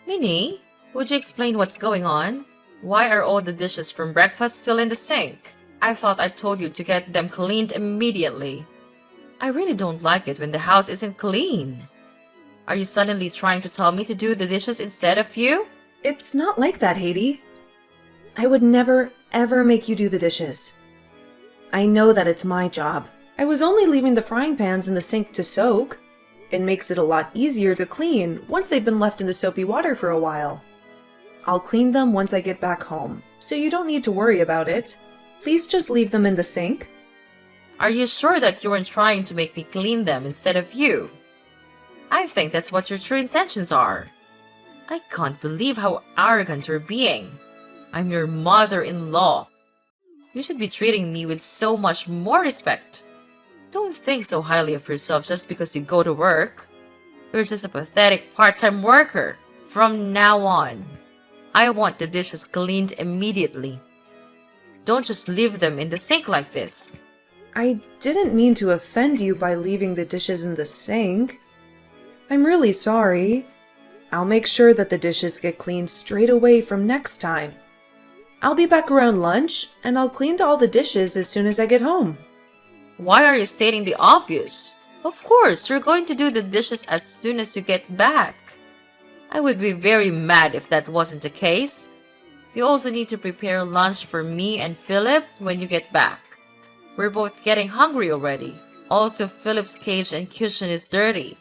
Minnie, would you explain what's going on? Why are all the dishes from breakfast still in the sink? I thought I told you to get them cleaned immediately. I really don't like it when the house isn't clean. Are you suddenly trying to tell me to do the dishes instead of you? It's not like that, Haiti. I would never, ever make you do the dishes. I know that it's my job. I was only leaving the frying pans in the sink to soak. It makes it a lot easier to clean once they've been left in the soapy water for a while. I'll clean them once I get back home, so you don't need to worry about it. Please just leave them in the sink. Are you sure that you weren't trying to make me clean them instead of you? I think that's what your true intentions are. I can't believe how arrogant you're being. I'm your mother-in-law. You should be treating me with so much more respect. Don't think so highly of yourself just because you go to work. You're just a pathetic part-time worker. From now on, I want the dishes cleaned immediately. Don't just leave them in the sink like this. I didn't mean to offend you by leaving the dishes in the sink. I'm really sorry. I'll make sure that the dishes get cleaned straight away from next time. I'll be back around lunch, and I'll clean all the dishes as soon as I get home. Why are you stating the obvious? Of course, you're going to do the dishes as soon as you get back. I would be very mad if that wasn't the case. You also need to prepare lunch for me and Philip when you get back. We're both getting hungry already. Also, Philip's cage and cushion is dirty.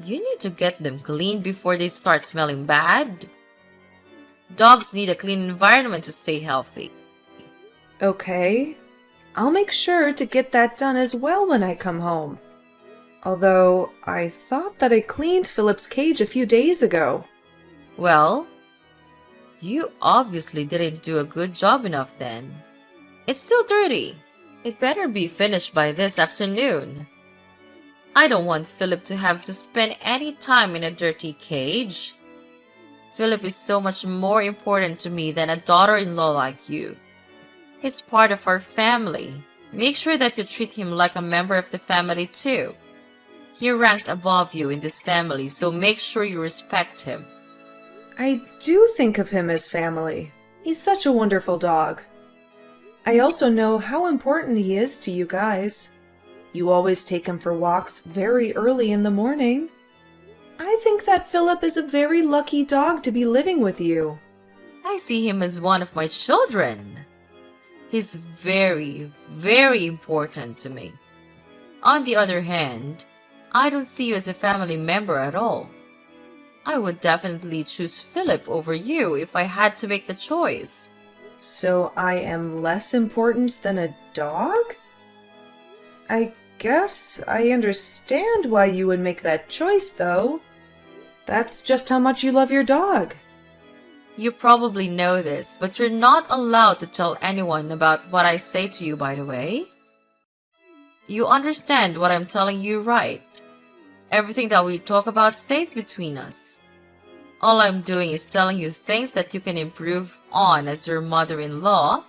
You need to get them cleaned before they start smelling bad. Dogs need a clean environment to stay healthy. Okay. I'll make sure to get that done as well when I come home. Although, I thought that I cleaned Philip's cage a few days ago. Well, you obviously didn't do a good job enough then. It's still dirty. It better be finished by this afternoon. I don't want Philip to have to spend any time in a dirty cage. Philip is so much more important to me than a daughter-in-law like you. He's part of our family. Make sure that you treat him like a member of the family too. He ranks above you in this family, so make sure you respect him. I do think of him as family. He's such a wonderful dog. I also know how important he is to you guys. You always take him for walks very early in the morning. I think that Philip is a very lucky dog to be living with you. I see him as one of my children. He's very, very important to me. On the other hand, I don't see you as a family member at all. I would definitely choose Philip over you if I had to make the choice. So I am less important than a dog? I guess I understand why you would make that choice, though. That's just how much you love your dog. You probably know this, but you're not allowed to tell anyone about what I say to you, by the way. You understand what I'm telling you, right? Everything that we talk about stays between us. All I'm doing is telling you things that you can improve on as your mother-in-law.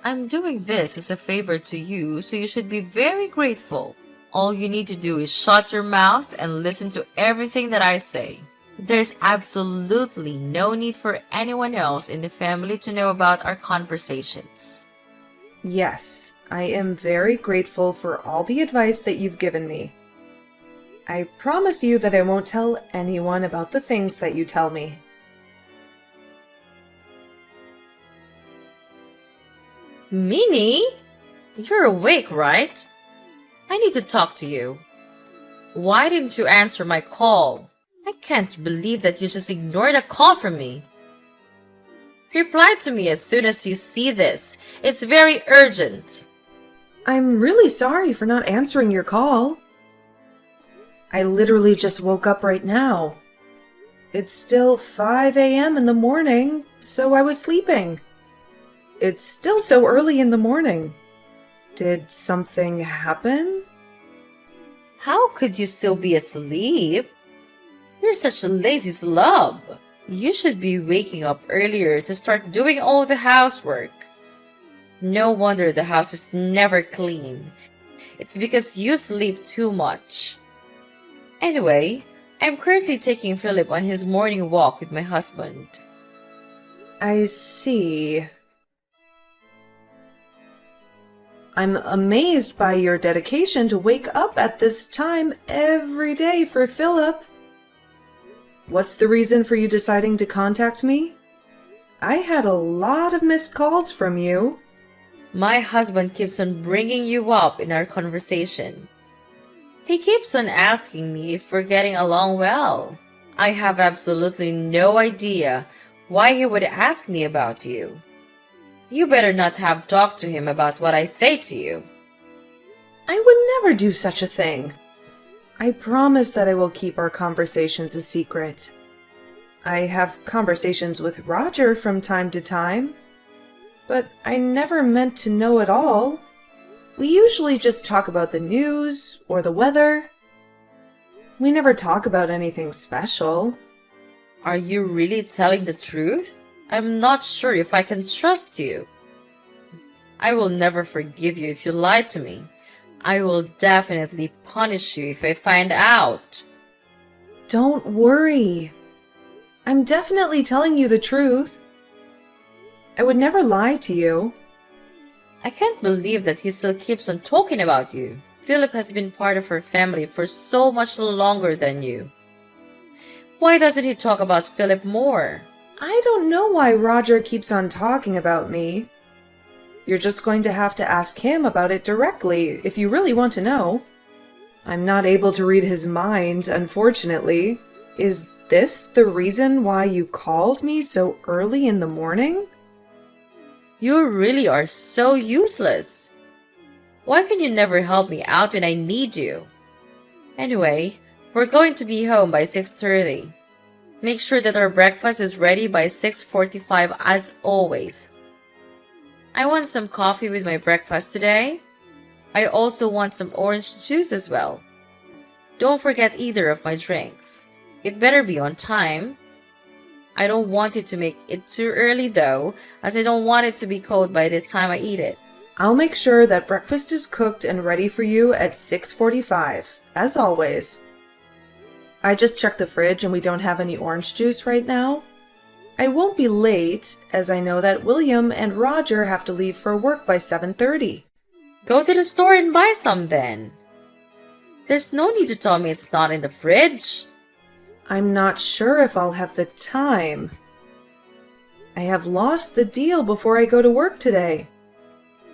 I'm doing this as a favor to you, so you should be very grateful. All you need to do is shut your mouth and listen to everything that I say. There's absolutely no need for anyone else in the family to know about our conversations. Yes, I am very grateful for all the advice that you've given me. I promise you that I won't tell anyone about the things that you tell me. Minnie? You're awake, right? I need to talk to you. Why didn't you answer my call? I can't believe that you just ignored a call from me. Reply to me as soon as you see this. It's very urgent. I'm really sorry for not answering your call. I literally just woke up right now. It's still 5 a.m. in the morning, so I was sleeping. It's still so early in the morning. Did something happen? How could you still be asleep? You're such a lazy slob. You should be waking up earlier to start doing all the housework. No wonder the house is never clean. It's because you sleep too much. Anyway, I'm currently taking Philip on his morning walk with my husband. I see. I'm amazed by your dedication to wake up at this time every day for Philip. What's the reason for you deciding to contact me? I had a lot of missed calls from you. My husband keeps on bringing you up in our conversation. He keeps on asking me if we're getting along well. I have absolutely no idea why he would ask me about you. You better not have talked to him about what I say to you. I would never do such a thing. I promise that I will keep our conversations a secret. I have conversations with Roger from time to time, but I never meant to know it all. We usually just talk about the news or the weather. We never talk about anything special. Are you really telling the truth? I'm not sure if I can trust you. I will never forgive you if you lied to me. I will definitely punish you if I find out. Don't worry. I'm definitely telling you the truth. I would never lie to you. I can't believe that he still keeps on talking about you. Philip has been part of our family for so much longer than you. Why doesn't he talk about Philip more? I don't know why Roger keeps on talking about me. You're just going to have to ask him about it directly if you really want to know. I'm not able to read his mind, unfortunately. Is this the reason why you called me so early in the morning? You really are so useless. Why can you never help me out when I need you? Anyway, we're going to be home by 6:30. Make sure that our breakfast is ready by 6:45 as always. I want some coffee with my breakfast today. I also want some orange juice as well. Don't forget either of my drinks. It better be on time. I don't want you to make it too early though, as I don't want it to be cold by the time I eat it. I'll make sure that breakfast is cooked and ready for you at 6:45, as always. I just checked the fridge and we don't have any orange juice right now. I won't be late, as I know that William and Roger have to leave for work by 7:30. Go to the store and buy some then. There's no need to tell me it's not in the fridge. I'm not sure if I'll have the time. I have lost the deal before I go to work today.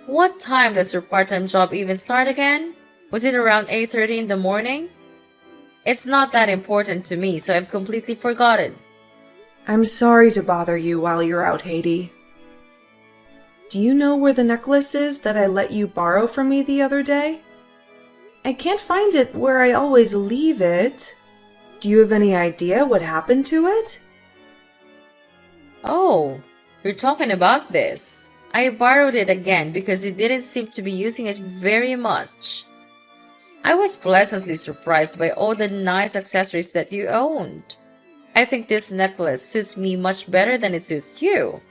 What time does your part-time job even start again? Was it around 8:30 in the morning? It's not that important to me, so I've completely forgotten. I'm sorry to bother you while you're out, Haiti. Do you know where the necklace is that I let you borrow from me the other day? I can't find it where I always leave it. Do you have any idea what happened to it? Oh, you're talking about this. I borrowed it again because you didn't seem to be using it very much. I was pleasantly surprised by all the nice accessories that you owned. I think this necklace suits me much better than it suits you.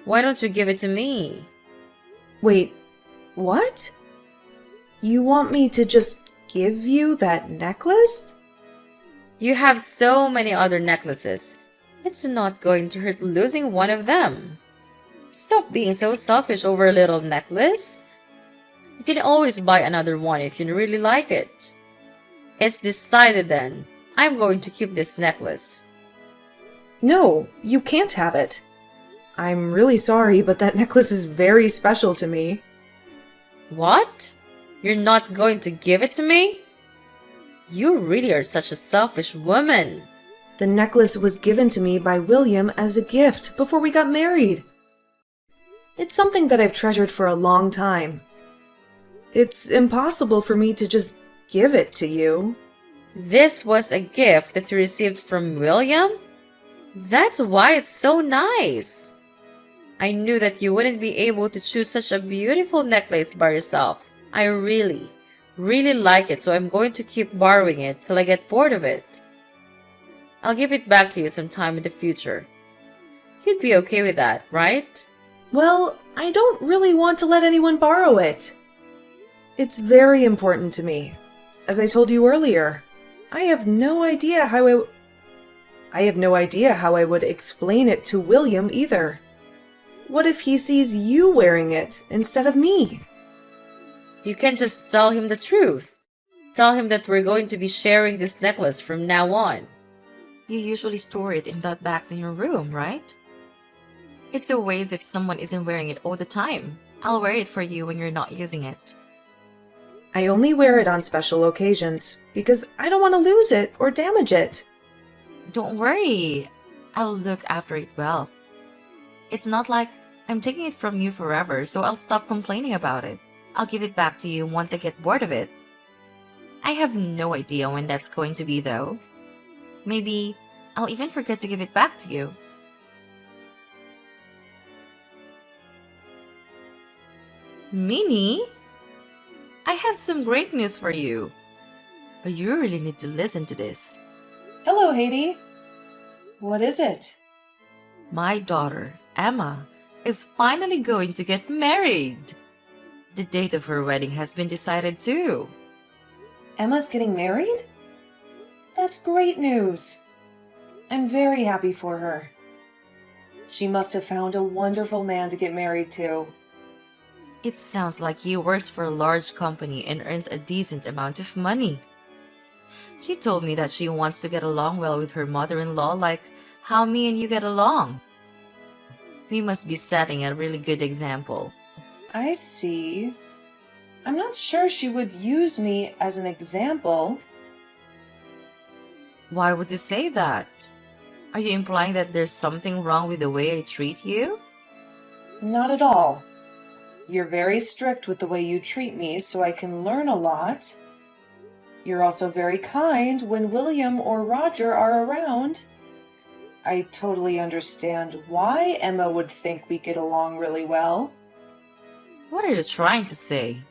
Why don't you give it to me? Wait, what? You want me to just give you that necklace? You have so many other necklaces. It's not going to hurt losing one of them. Stop being so selfish over a little necklace. You can always buy another one if you really like it. It's decided then. I'm going to keep this necklace. No, you can't have it. I'm really sorry, but that necklace is very special to me. What? You're not going to give it to me? You really are such a selfish woman. The necklace was given to me by William as a gift before we got married. It's something that I've treasured for a long time. It's impossible for me to just give it to you. This was a gift that you received from William? That's why it's so nice. I knew that you wouldn't be able to choose such a beautiful necklace by yourself. I really like it, so I'm going to keep borrowing it till I get bored of it. I'll give it back to you sometime in the future. You'd be okay with that, right? Well, I don't really want to let anyone borrow it. It's very important to me, as I told you earlier. I have no idea how I have no idea how I would explain it to William either. What if he sees you wearing it instead of me? You can just tell him the truth. Tell him that we're going to be sharing this necklace from now on. You usually store it in that box in your room, right? It's a waste if someone isn't wearing it all the time. I'll wear it for you when you're not using it. I only wear it on special occasions because I don't want to lose it or damage it. Don't worry. I'll look after it well. It's not like I'm taking it from you forever, so I'll stop complaining about it. I'll give it back to you once I get bored of it. I have no idea when that's going to be, though. Maybe I'll even forget to give it back to you. Minnie? I have some great news for you. But you really need to listen to this. Hello, Haiti. What is it? My daughter, Emma, is finally going to get married. The date of her wedding has been decided too. Emma's getting married? That's great news. I'm very happy for her. She must have found a wonderful man to get married to. It sounds like he works for a large company and earns a decent amount of money. She told me that she wants to get along well with her mother-in-law like how me and you get along. We must be setting a really good example. I see. I'm not sure she would use me as an example. Why would you say that? Are you implying that there's something wrong with the way I treat you? Not at all. You're very strict with the way you treat me, so I can learn a lot. You're also very kind when William or Roger are around. I totally understand why Emma would think we get along really well. What are you trying to say?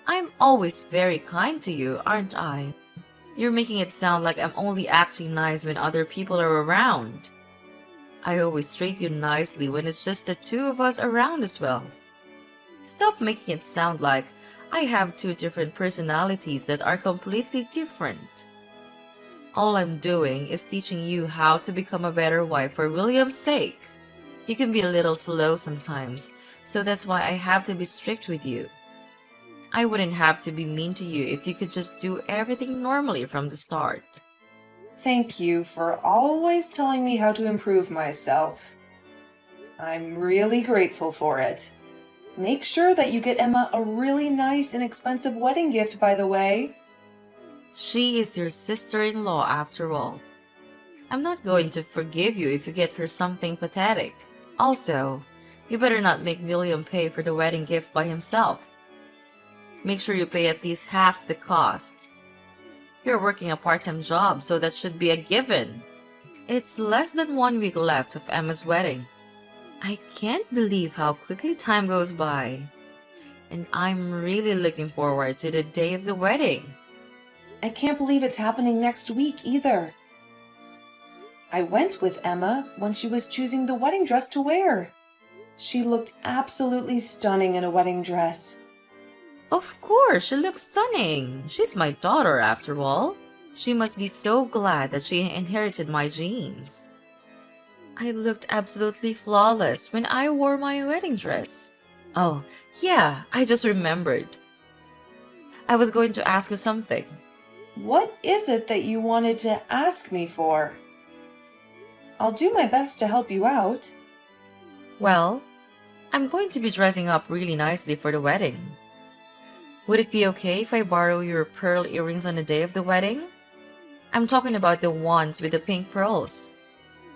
I'm always very kind to you, aren't I? You're making it sound like I'm only acting nice when other people are around. I always treat you nicely when it's just the two of us around as well. Stop making it sound like I have two different personalities that are completely different. All I'm doing is teaching you how to become a better wife for William's sake. You can be a little slow sometimes, so that's why I have to be strict with you. I wouldn't have to be mean to you if you could just do everything normally from the start. Thank you for always telling me how to improve myself. I'm really grateful for it. Make sure that you get Emma a really nice and expensive wedding gift, by the way. She is your sister-in-law after all. I'm not going to forgive you if you get her something pathetic. Also, you better not make William pay for the wedding gift by himself. Make sure you pay at least half the cost. You're working a part-time job, so that should be a given. It's less than 1 week left of Emma's wedding. I can't believe how quickly time goes by. And I'm really looking forward to the day of the wedding. I can't believe it's happening next week either. I went with Emma when she was choosing the wedding dress to wear. She looked absolutely stunning in a wedding dress. Of course, she looks stunning. She's my daughter after all. She must be so glad that she inherited my genes. I looked absolutely flawless when I wore my wedding dress. Oh, yeah, I just remembered. I was going to ask you something. What is it that you wanted to ask me for? I'll do my best to help you out. Well, I'm going to be dressing up really nicely for the wedding. Would it be okay if I borrow your pearl earrings on the day of the wedding? I'm talking about the ones with the pink pearls.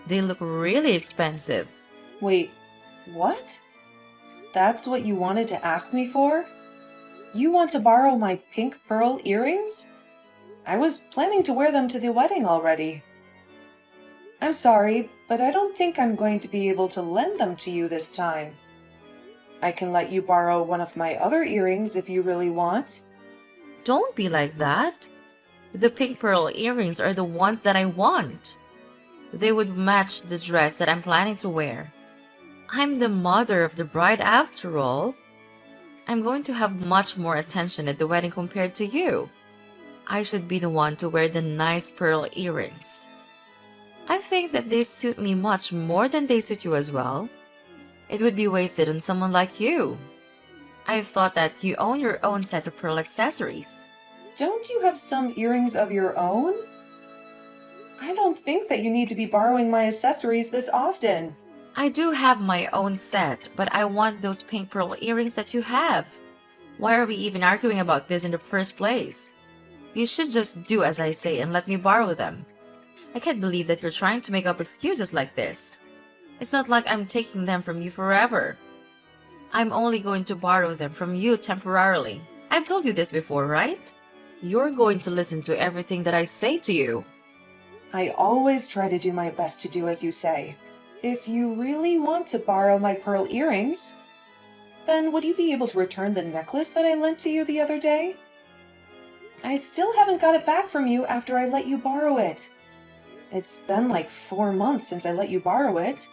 They look really expensive. Wait, what? That's what you wanted to ask me for? You want to borrow my pink pearl earrings? I was planning to wear them to the wedding already. I'm sorry, but I don't think I'm going to be able to lend them to you this time. I can let you borrow one of my other earrings if you really want. Don't be like that. The pink pearl earrings are the ones that I want. They would match the dress that I'm planning to wear. I'm the mother of the bride after all. I'm going to have much more attention at the wedding compared to you. I should be the one to wear the nice pearl earrings. I think that they suit me much more than they suit you as well. It would be wasted on someone like you. I've thought that you own your own set of pearl accessories. Don't you have some earrings of your own? I don't think that you need to be borrowing my accessories this often. I do have my own set, but I want those pink pearl earrings that you have. Why are we even arguing about this in the first place? You should just do as I say and let me borrow them. I can't believe that you're trying to make up excuses like this. It's not like I'm taking them from you forever. I'm only going to borrow them from you temporarily. I've told you this before, right? You're going to listen to everything that I say to you. I always try to do my best to do as you say. If you really want to borrow my pearl earrings, then would you be able to return the necklace that I lent to you the other day? I still haven't got it back from you after I let you borrow it. It's been like 4 months since I let you borrow it.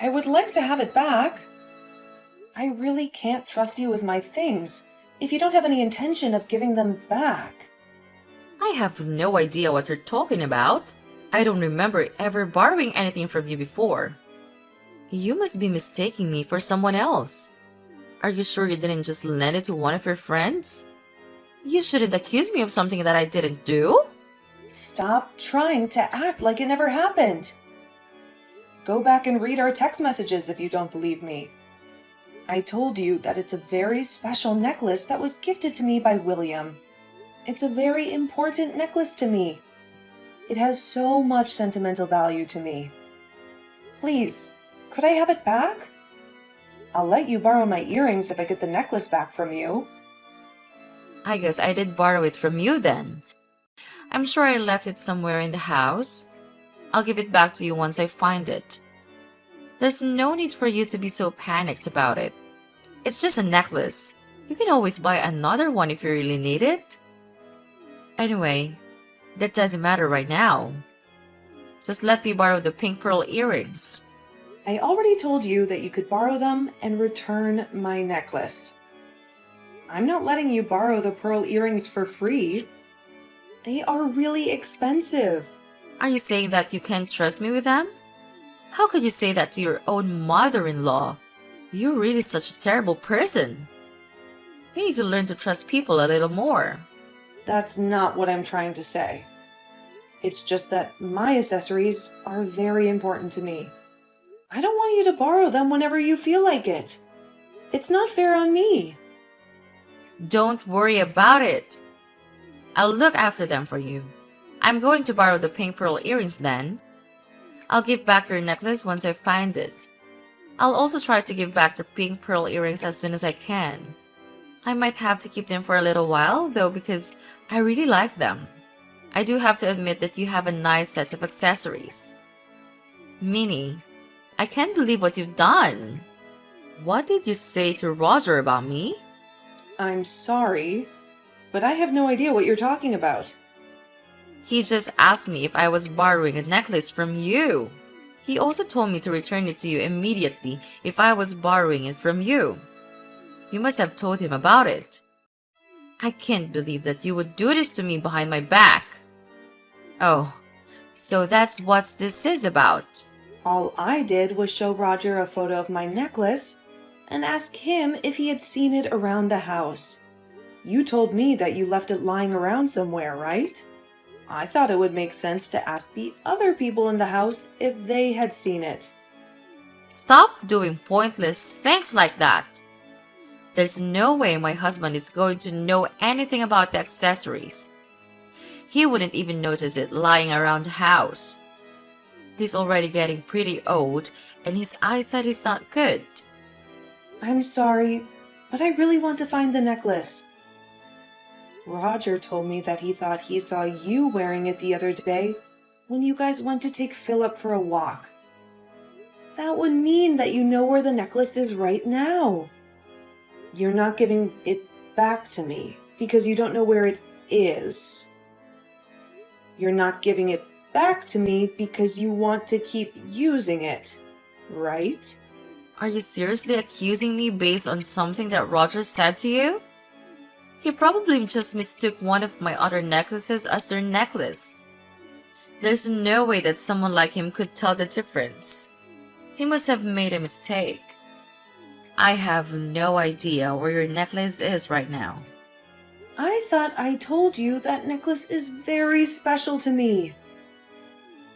I would like to have it back. I really can't trust you with my things if you don't have any intention of giving them back. I have no idea what you're talking about. I don't remember ever borrowing anything from you before. You must be mistaking me for someone else. Are you sure you didn't just lend it to one of your friends? You shouldn't accuse me of something that I didn't do. Stop trying to act like it never happened. Go back and read our text messages if you don't believe me. I told you that it's a very special necklace that was gifted to me by William. It's a very important necklace to me. It has so much sentimental value to me. Please, could I have it back? I'll let you borrow my earrings if I get the necklace back from you. I guess I did borrow it from you then. I'm sure I left it somewhere in the house. I'll give it back to you once I find it. There's no need for you to be so panicked about it. It's just a necklace. You can always buy another one if you really need it. Anyway, that doesn't matter right now. Just let me borrow the pink pearl earrings. I already told you that you could borrow them and return my necklace. I'm not letting you borrow the pearl earrings for free. They are really expensive. Are you saying that you can't trust me with them? How could you say that to your own mother-in-law? You're really such a terrible person. You need to learn to trust people a little more. That's not what I'm trying to say. It's just that my accessories are very important to me. I don't want you to borrow them whenever you feel like it. It's not fair on me. Don't worry about it. I'll look after them for you. I'm going to borrow the pink pearl earrings then. I'll give back your necklace once I find it. I'll also try to give back the pink pearl earrings as soon as I can. I might have to keep them for a little while, though, because I really like them. I do have to admit that you have a nice set of accessories. Minnie, I can't believe what you've done. What did you say to Roger about me? I'm sorry, but I have no idea what you're talking about. He just asked me if I was borrowing a necklace from you. He also told me to return it to you immediately if I was borrowing it from you. You must have told him about it. I can't believe that you would do this to me behind my back. Oh, so that's what this is about. All I did was show Roger a photo of my necklace and ask him if he had seen it around the house. You told me that you left it lying around somewhere, right? I thought it would make sense to ask the other people in the house if they had seen it. Stop doing pointless things like that. There's no way my husband is going to know anything about the accessories. He wouldn't even notice it lying around the house. He's already getting pretty old and his eyesight is not good. I'm sorry, but I really want to find the necklace. Roger told me that he thought he saw you wearing it the other day when you guys went to take Philip for a walk. That would mean that you know where the necklace is right now. You're not giving it back to me because you don't know where it is. You're not giving it back to me because you want to keep using it, right? Are you seriously accusing me based on something that Roger said to you? He probably just mistook one of my other necklaces as their necklace. There's no way that someone like him could tell the difference. He must have made a mistake. I have no idea where your necklace is right now. I thought I told you that necklace is very special to me.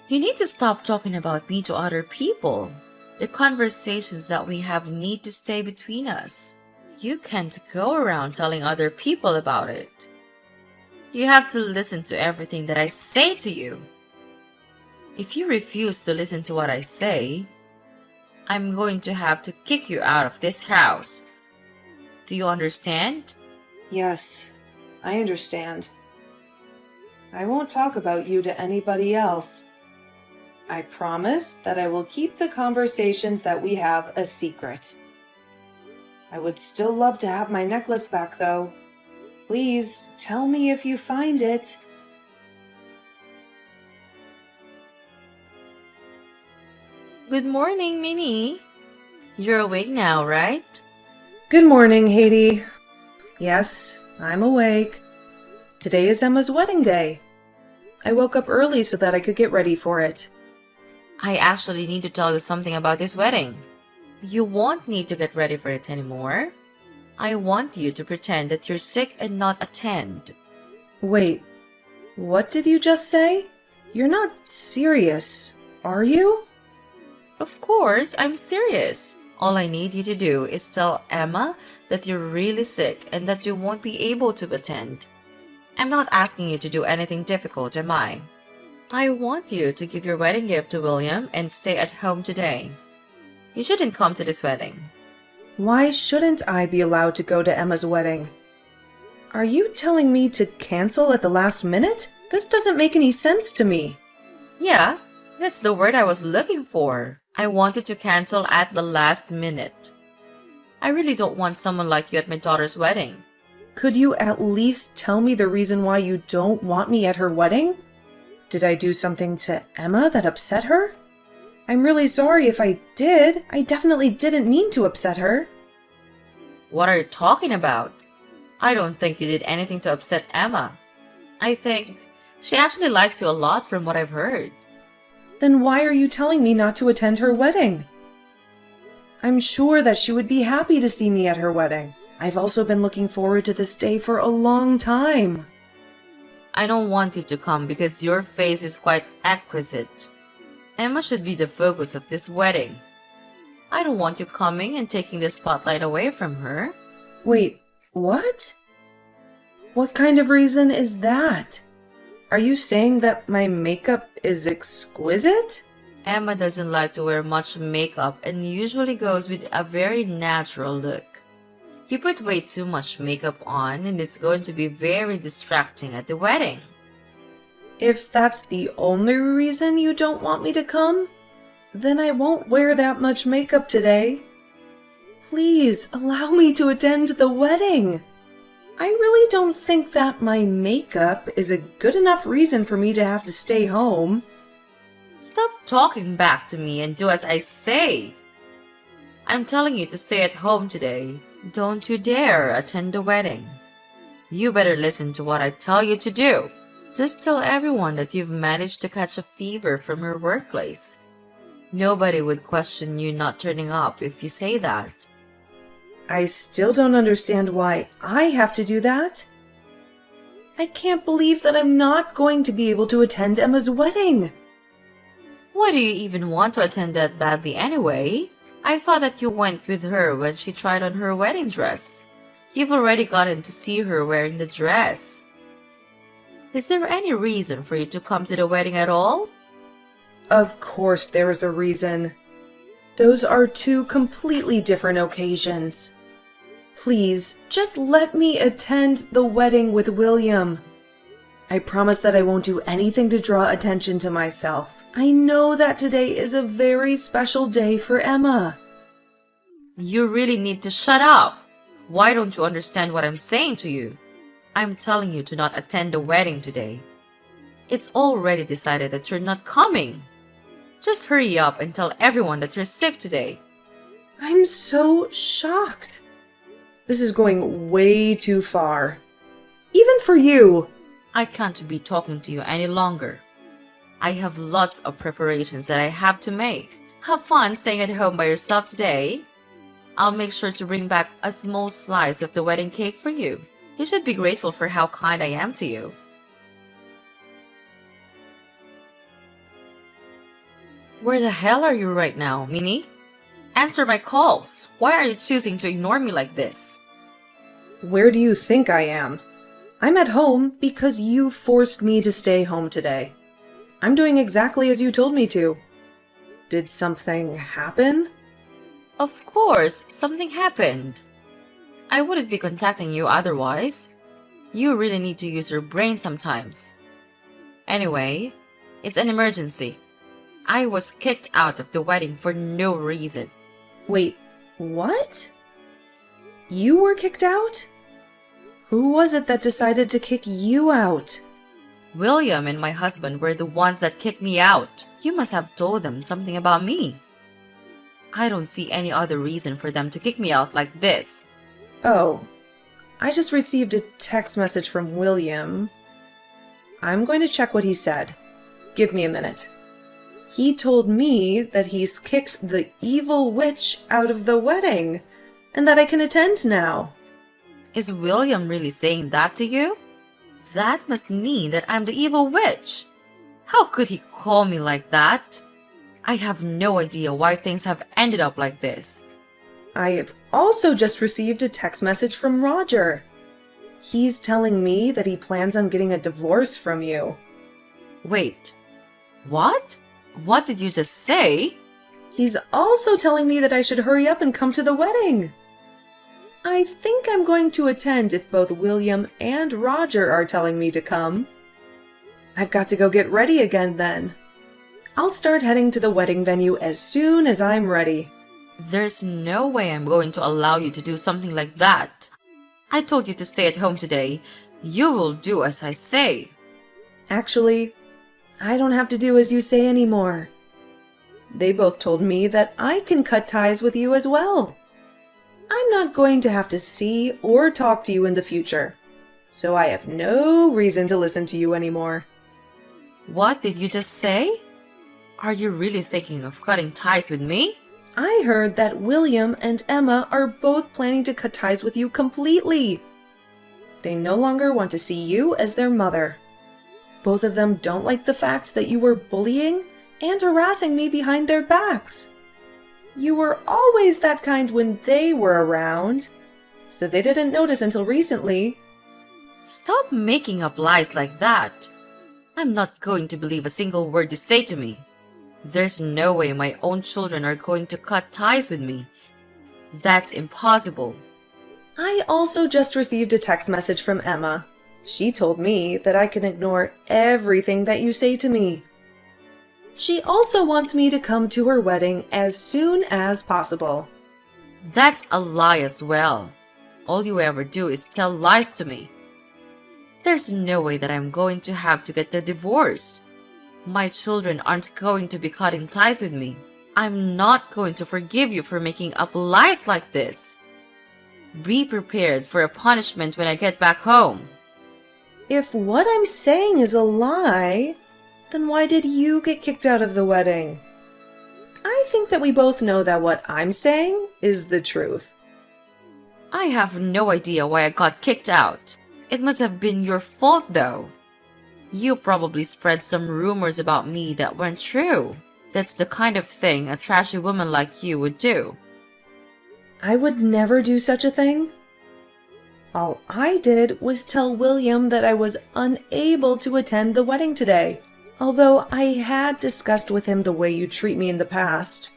You need to stop talking about me to other people. The conversations that we have need to stay between us. You can't go around telling other people about it. You have to listen to everything that I say to you. If you refuse to listen to what I say, I'm going to have to kick you out of this house. Do you understand? Yes, I understand. I won't talk about you to anybody else. I promise that I will keep the conversations that we have a secret. I would still love to have my necklace back, though. Please tell me if you find it. Good morning, Minnie. You're awake now, right? Good morning, Haiti. Yes, I'm awake. Today is Emma's wedding day. I woke up early so that I could get ready for it. I actually need to tell you something about this wedding. You won't need to get ready for it anymore. I want you to pretend that you're sick and not attend. Wait, what did you just say? You're not serious, are you? Of course, I'm serious. All I need you to do is tell Emma that you're really sick and that you won't be able to attend. I'm not asking you to do anything difficult, am I? I want you to give your wedding gift to William and stay at home today. You shouldn't come to this wedding. Why shouldn't I be allowed to go to Emma's wedding? Are you telling me to cancel at the last minute? This doesn't make any sense to me. Yeah, that's the word I was looking for. I wanted to cancel at the last minute. I really don't want someone like you at my daughter's wedding. Could you at least tell me the reason why you don't want me at her wedding? Did I do something to Emma that upset her? I'm really sorry if I did. I definitely didn't mean to upset her. What are you talking about? I don't think you did anything to upset Emma. I think she actually likes you a lot from what I've heard. Then why are you telling me not to attend her wedding? I'm sure that she would be happy to see me at her wedding. I've also been looking forward to this day for a long time. I don't want you to come because your face is quite exquisite. Emma should be the focus of this wedding. I don't want you coming and taking the spotlight away from her. Wait, what? What kind of reason is that? Are you saying that my makeup is exquisite? Emma doesn't like to wear much makeup and usually goes with a very natural look. You put way too much makeup on and it's going to be very distracting at the wedding. If that's the only reason you don't want me to come, then I won't wear that much makeup today. Please allow me to attend the wedding. I really don't think that my makeup is a good enough reason for me to have to stay home. Stop talking back to me and do as I say. I'm telling you to stay at home today. Don't you dare attend the wedding. You better listen to what I tell you to do. Just tell everyone that you've managed to catch a fever from your workplace. Nobody would question you not turning up if you say that. I still don't understand why I have to do that. I can't believe that I'm not going to be able to attend Emma's wedding. Why do you even want to attend that badly anyway? I thought that you went with her when she tried on her wedding dress. You've already gotten to see her wearing the dress. Is there any reason for you to come to the wedding at all? Of course there is a reason. Those are two completely different occasions. Please, just let me attend the wedding with William. I promise that I won't do anything to draw attention to myself. I know that today is a very special day for Emma. You really need to shut up. Why don't you understand what I'm saying to you? I'm telling you to not attend the wedding today. It's already decided that you're not coming. Just hurry up and tell everyone that you're sick today. I'm so shocked. This is going way too far. Even for you. I can't be talking to you any longer. I have lots of preparations that I have to make. Have fun staying at home by yourself today. I'll make sure to bring back a small slice of the wedding cake for you. You should be grateful for how kind I am to you. Where the hell are you right now, Minnie? Answer my calls. Why are you choosing to ignore me like this? Where do you think I am? I'm at home because you forced me to stay home today. I'm doing exactly as you told me to. Did something happen? Of course, something happened. I wouldn't be contacting you otherwise. You really need to use your brain sometimes. Anyway, it's an emergency. I was kicked out of the wedding for no reason. Wait, what? You were kicked out? Who was it that decided to kick you out? William and my husband were the ones that kicked me out. You must have told them something about me. I don't see any other reason for them to kick me out like this. Oh, I just received a text message from William. I'm going to check what he said. Give me a minute. He told me that he's kicked the evil witch out of the wedding, and that I can attend now. Is William really saying that to you? That must mean that I'm the evil witch. How could he call me like that? I have no idea why things have ended up like this. I have also just received a text message from Roger. He's telling me that he plans on getting a divorce from you. Wait, what? What did you just say? He's also telling me that I should hurry up and come to the wedding. I think I'm going to attend if both William and Roger are telling me to come. I've got to go get ready again then. I'll start heading to the wedding venue as soon as I'm ready. There's no way I'm going to allow you to do something like that. I told you to stay at home today. You will do as I say. Actually, I don't have to do as you say anymore. They both told me that I can cut ties with you as well. I'm not going to have to see or talk to you in the future, so I have no reason to listen to you anymore. What did you just say? Are you really thinking of cutting ties with me? I heard that William and Emma are both planning to cut ties with you completely. They no longer want to see you as their mother. Both of them don't like the fact that you were bullying and harassing me behind their backs. You were always that kind when they were around, so they didn't notice until recently. Stop making up lies like that. I'm not going to believe a single word you say to me. There's no way my own children are going to cut ties with me. That's impossible. I also just received a text message from Emma. She told me that I can ignore everything that you say to me. She also wants me to come to her wedding as soon as possible. That's a lie as well. All you ever do is tell lies to me. There's no way that I'm going to have to get the divorce. My children aren't going to be cutting ties with me. I'm not going to forgive you for making up lies like this. Be prepared for a punishment when I get back home. If what I'm saying is a lie, then why did you get kicked out of the wedding? I think that we both know that what I'm saying is the truth. I have no idea why I got kicked out. It must have been your fault though. You probably spread some rumors about me that weren't true. That's the kind of thing a trashy woman like you would do. I would never do such a thing. All I did was tell William that I was unable to attend the wedding today, although I had discussed with him the way you treat me in the past.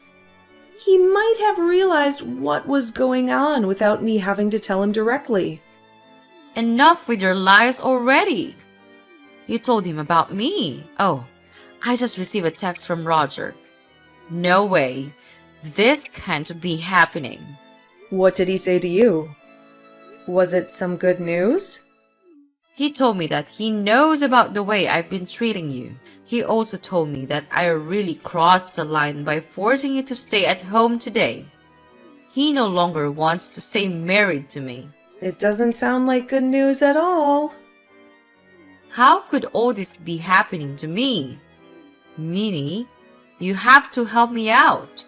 He might have realized what was going on without me having to tell him directly. Enough with your lies already. You told him about me. Oh, I just received a text from Roger. No way. This can't be happening. What did he say to you? Was it some good news? He told me that he knows about the way I've been treating you. He also told me that I really crossed the line by forcing you to stay at home today. He no longer wants to stay married to me. It doesn't sound like good news at all. How could all this be happening to me? Minnie, you have to help me out.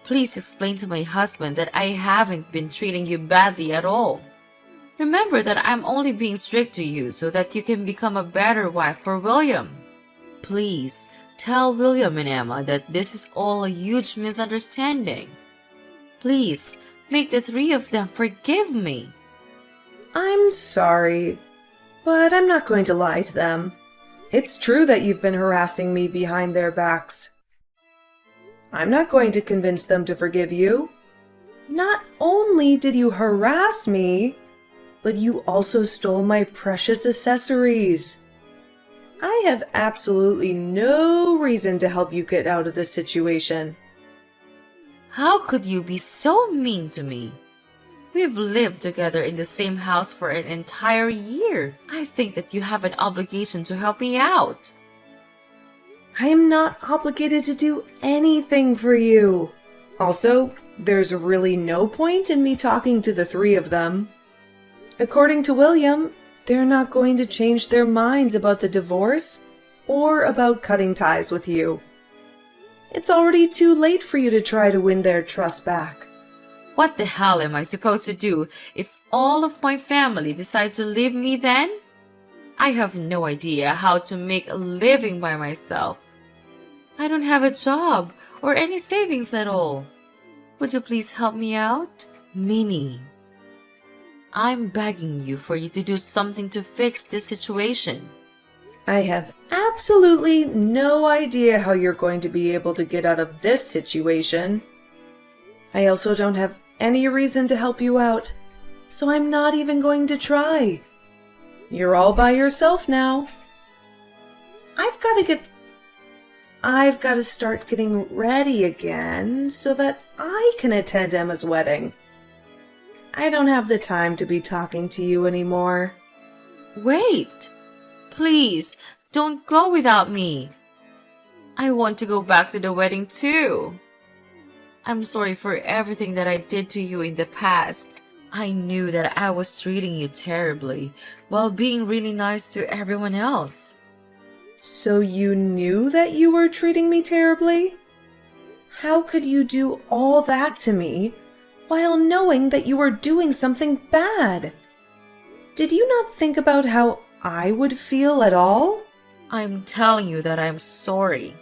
Please explain to my husband that I haven't been treating you badly at all. Remember that I'm only being strict to you so that you can become a better wife for William. Please tell William and Emma that this is all a huge misunderstanding. Please make the three of them forgive me. I'm sorry, but I'm not going to lie to them. It's true that you've been harassing me behind their backs. I'm not going to convince them to forgive you. Not only did you harass me, but you also stole my precious accessories. I have absolutely no reason to help you get out of this situation. How could you be so mean to me? We've lived together in the same house for an entire year. I think that you have an obligation to help me out. I am not obligated to do anything for you. Also, there's really no point in me talking to the three of them. According to William, they're not going to change their minds about the divorce or about cutting ties with you. It's already too late for you to try to win their trust back. What the hell am I supposed to do if all of my family decide to leave me then? I have no idea how to make a living by myself. I don't have a job or any savings at all. Would you please help me out? Minnie, I'm begging you for you to do something to fix this situation. I have absolutely no idea how you're going to be able to get out of this situation. I also don't have any reason to help you out, so I'm not even going to try. You're all by yourself now. I've got to start getting ready again so that I can attend Emma's wedding. I don't have the time to be talking to you anymore. Wait! Please, don't go without me. I want to go back to the wedding too. I'm sorry for everything that I did to you in the past. I knew that I was treating you terribly while being really nice to everyone else. So you knew that you were treating me terribly? How could you do all that to me while knowing that you were doing something bad? Did you not think about how I would feel at all? I'm telling you that I'm sorry.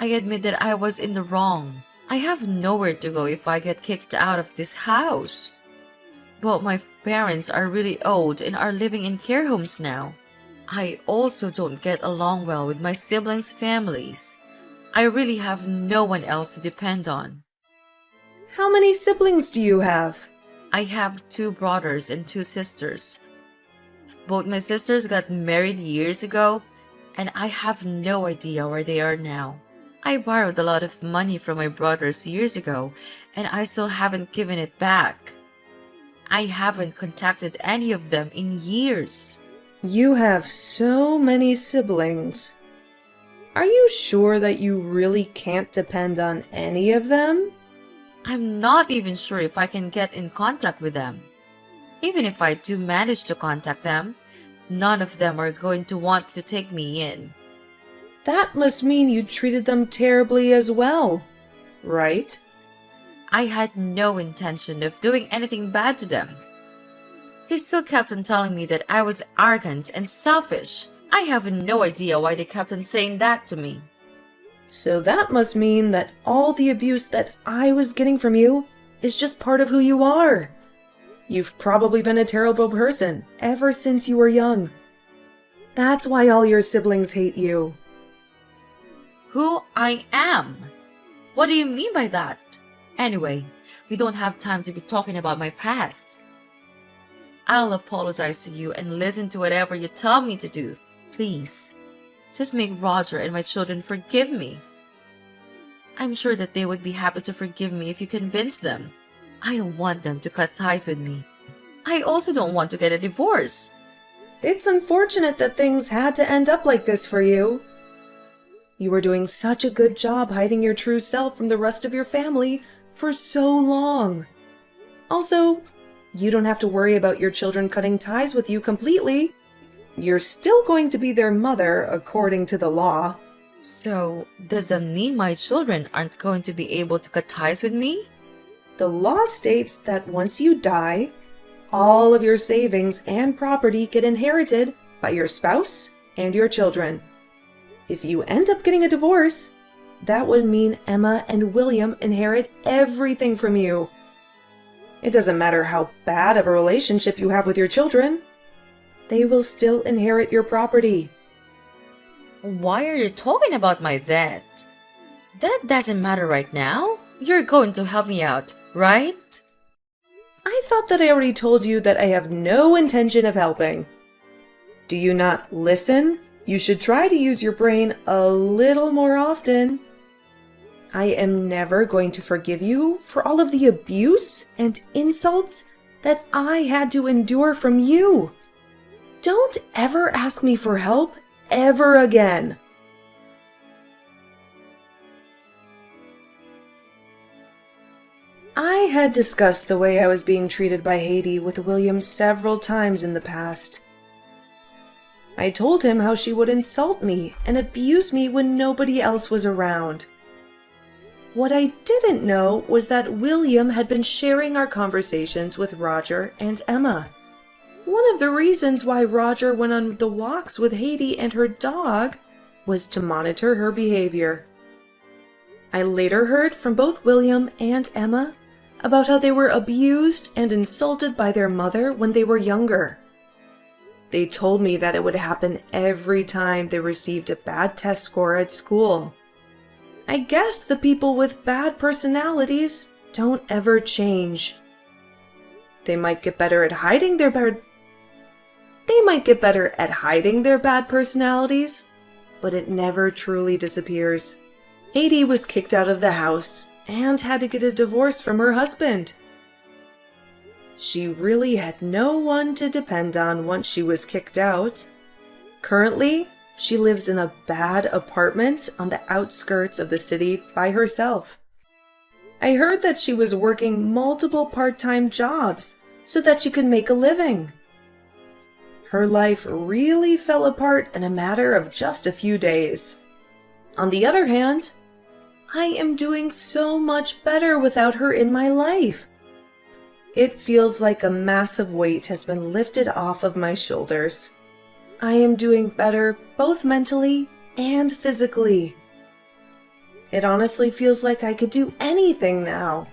I admit that I was in the wrong. I have nowhere to go if I get kicked out of this house. But my parents are really old and are living in care homes now. I also don't get along well with my siblings' families. I really have no one else to depend on. How many siblings do you have? I have 2 brothers and 2 sisters. Both my sisters got married years ago, and I have no idea where they are now. I borrowed a lot of money from my brothers years ago, and I still haven't given it back. I haven't contacted any of them in years. You have so many siblings. Are you sure that you really can't depend on any of them? I'm not even sure if I can get in contact with them. Even if I do manage to contact them, none of them are going to want to take me in. That must mean you treated them terribly as well, right? I had no intention of doing anything bad to them. They still kept on telling me that I was arrogant and selfish. I have no idea why they kept on saying that to me. So that must mean that all the abuse that I was getting from you is just part of who you are. You've probably been a terrible person ever since you were young. That's why all your siblings hate you. Who I am? What do you mean by that? Anyway, we don't have time to be talking about my past. I'll apologize to you and listen to whatever you tell me to do. Please, just make Roger and my children forgive me. I'm sure that they would be happy to forgive me if you convince them. I don't want them to cut ties with me. I also don't want to get a divorce. It's unfortunate that things had to end up like this for you. You were doing such a good job hiding your true self from the rest of your family for so long. Also, you don't have to worry about your children cutting ties with you completely. You're still going to be their mother according to the law. So, does that mean my children aren't going to be able to cut ties with me? The law states that once you die, all of your savings and property get inherited by your spouse and your children. If you end up getting a divorce, that would mean Emma and William inherit everything from you. It doesn't matter how bad of a relationship you have with your children. They will still inherit your property. Why are you talking about my vet? That doesn't matter right now. You're going to help me out, right? I thought that I already told you that I have no intention of helping. Do you not listen? You should try to use your brain a little more often. I am never going to forgive you for all of the abuse and insults that I had to endure from you. Don't ever ask me for help ever again. I had discussed the way I was being treated by Haiti with William several times in the past. I told him how she would insult me and abuse me when nobody else was around. What I didn't know was that William had been sharing our conversations with Roger and Emma. One of the reasons why Roger went on the walks with Haiti and her dog was to monitor her behavior. I later heard from both William and Emma about how they were abused and insulted by their mother when they were younger. They told me that it would happen every time they received a bad test score at school. I guess the people with bad personalities don't ever change. They might get better at hiding their bad personalities, but it never truly disappears. Haiti was kicked out of the house and had to get a divorce from her husband. She really had no one to depend on once she was kicked out. Currently, she lives in a bad apartment on the outskirts of the city by herself. I heard that she was working multiple part-time jobs so that she could make a living. Her life really fell apart in a matter of just a few days. On the other hand, I am doing so much better without her in my life. It feels like a massive weight has been lifted off of my shoulders. I am doing better both mentally and physically. It honestly feels like I could do anything now.